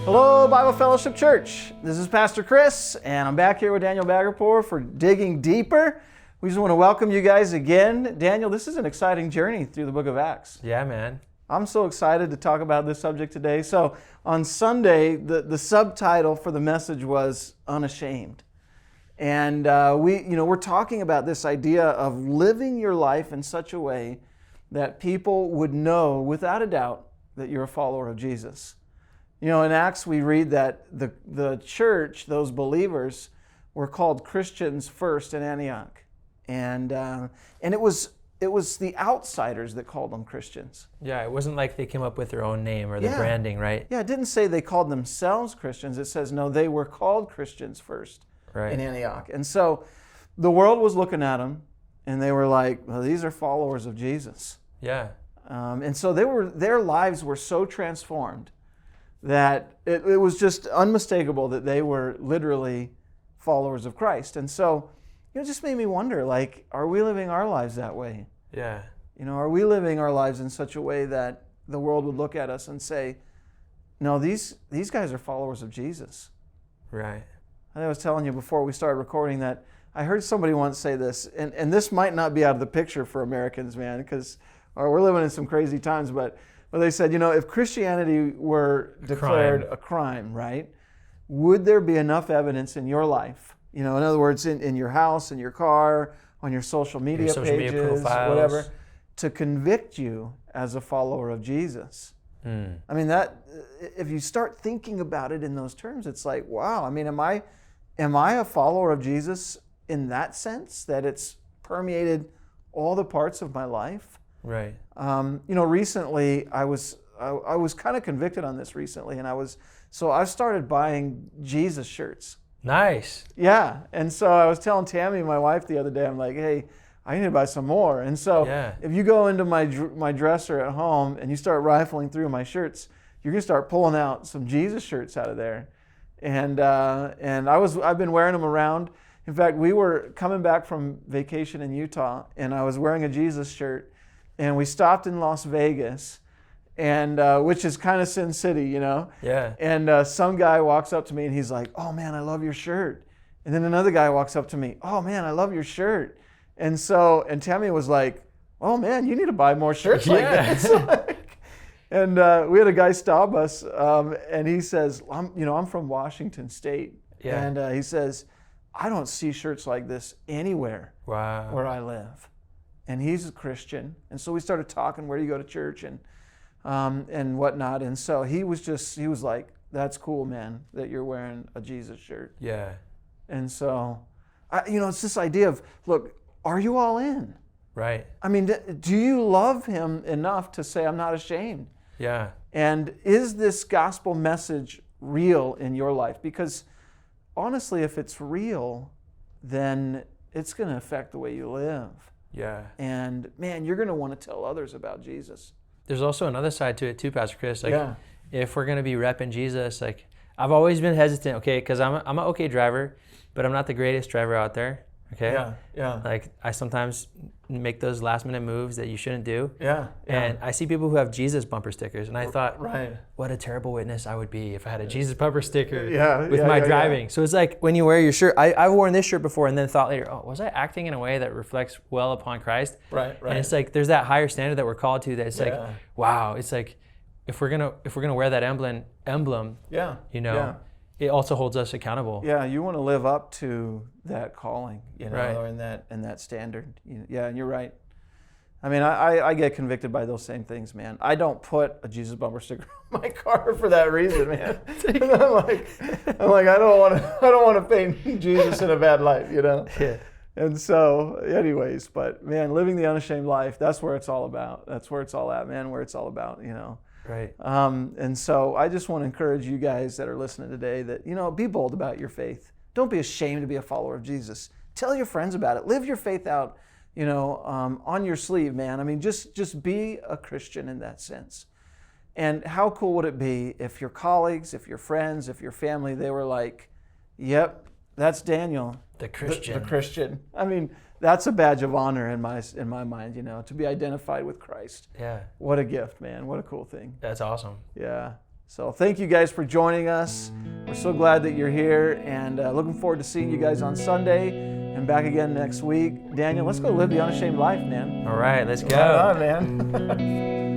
Hello, Bible Fellowship Church. This is Pastor Chris, and I'm back here with Daniel Bagherpour for Digging Deeper. We just want to welcome you guys again. Daniel, this is an exciting journey through the book of Acts. Yeah, man. I'm so excited to talk about this subject today. So on Sunday, the subtitle for the message was Unashamed. And we're talking about this idea of living your life in such a way that people would know without a doubt that you're a follower of Jesus. You know, in Acts we read that the church, those believers, were called Christians first in Antioch, and it was the outsiders that called them Christians. Yeah, it wasn't like they came up with their own name or the branding, right? Yeah, it didn't say they called themselves Christians. It says no, they were called Christians first in Antioch, and so the world was looking at them, and they were like, well, these are followers of Jesus. Yeah, and so their lives were so transformed that it was just unmistakable that they were literally followers of Christ. And so, it just made me wonder, like, are we living our lives that way? Yeah. You know, are we living our lives in such a way that the world would look at us and say, no, these guys are followers of Jesus? Right. I was telling you before we started recording that I heard somebody once say this, and this might not be out of the picture for Americans, man, because we're living in some crazy times, but they said, you know, if Christianity were declared a crime, right, would there be enough evidence in your life? You know, in other words, in your house, in your car, on your social media pages, whatever, to convict you as a follower of Jesus. I mean, that if you start thinking about it in those terms, it's like, wow. I mean, am I a follower of Jesus in that sense, that it's permeated all the parts of my life? Right. Recently I was kind of convicted on this recently, and I started buying Jesus shirts. Nice. Yeah, and so I was telling Tammy, my wife, the other day, I'm like, hey, I need to buy some more. And so if you go into my dresser at home and you start rifling through my shirts, you're gonna start pulling out some Jesus shirts out of there. And I've been wearing them around. In fact, we were coming back from vacation in Utah, and I was wearing a Jesus shirt. And we stopped in Las Vegas, and which is kind of Sin City, you know? Yeah. And some guy walks up to me and he's like, oh man, I love your shirt. And then another guy walks up to me, oh man, I love your shirt. And Tammy was like, oh man, you need to buy more shirts like that. And we had a guy stop us, and he says, I'm from Washington State. Yeah. And he says, I don't see shirts like this anywhere where I live. And he's a Christian, and so we started talking. Where do you go to church and whatnot? And so he was like, "That's cool, man, that you're wearing a Jesus shirt." Yeah. And so, it's this idea of, look, are you all in? Right. I mean, do you love Him enough to say, "I'm not ashamed"? Yeah. And is this gospel message real in your life? Because honestly, if it's real, then it's going to affect the way you live. Yeah. And man, you're going to want to tell others about Jesus. There's also another side to it too, Pastor Chris. If we're going to be repping Jesus, I've always been hesitant, okay, because I'm an okay driver, but I'm not the greatest driver out there, okay? Yeah. I sometimes make those last minute moves that you shouldn't do. Yeah. And I see people who have Jesus bumper stickers, and I thought, what a terrible witness I would be if I had a Jesus bumper sticker with my driving. Yeah. So it's like when you wear your shirt, I've worn this shirt before and then thought later, was I acting in a way that reflects well upon Christ? Right. And it's like there's that higher standard that we're called to, that it's like, wow, it's like if we're gonna wear that emblem, it also holds us accountable. Yeah, you want to live up to that calling, or in that standard. Yeah, and you're right. I mean, I get convicted by those same things, man. I don't put a Jesus bumper sticker on my car for that reason, man. I'm like, I don't want to paint Jesus in a bad light, Yeah. And so, anyways, but man, living the unashamed life, that's where it's all about. That's where it's all at, man. Where it's all about, Right. And so I just want to encourage you guys that are listening today that, be bold about your faith. Don't be ashamed to be a follower of Jesus. Tell your friends about it. Live your faith out, on your sleeve, man. I mean, just be a Christian in that sense. And how cool would it be if your colleagues, if your friends, if your family, they were like, yep, that's Daniel. The Christian. The Christian. I mean, that's a badge of honor in my mind, to be identified with Christ. Yeah. What a gift, man. What a cool thing. That's awesome. Yeah. So thank you guys for joining us. We're so glad that you're here, and looking forward to seeing you guys on Sunday and back again next week. Daniel, let's go live the unashamed life, man. All right, let's go. Right on, man.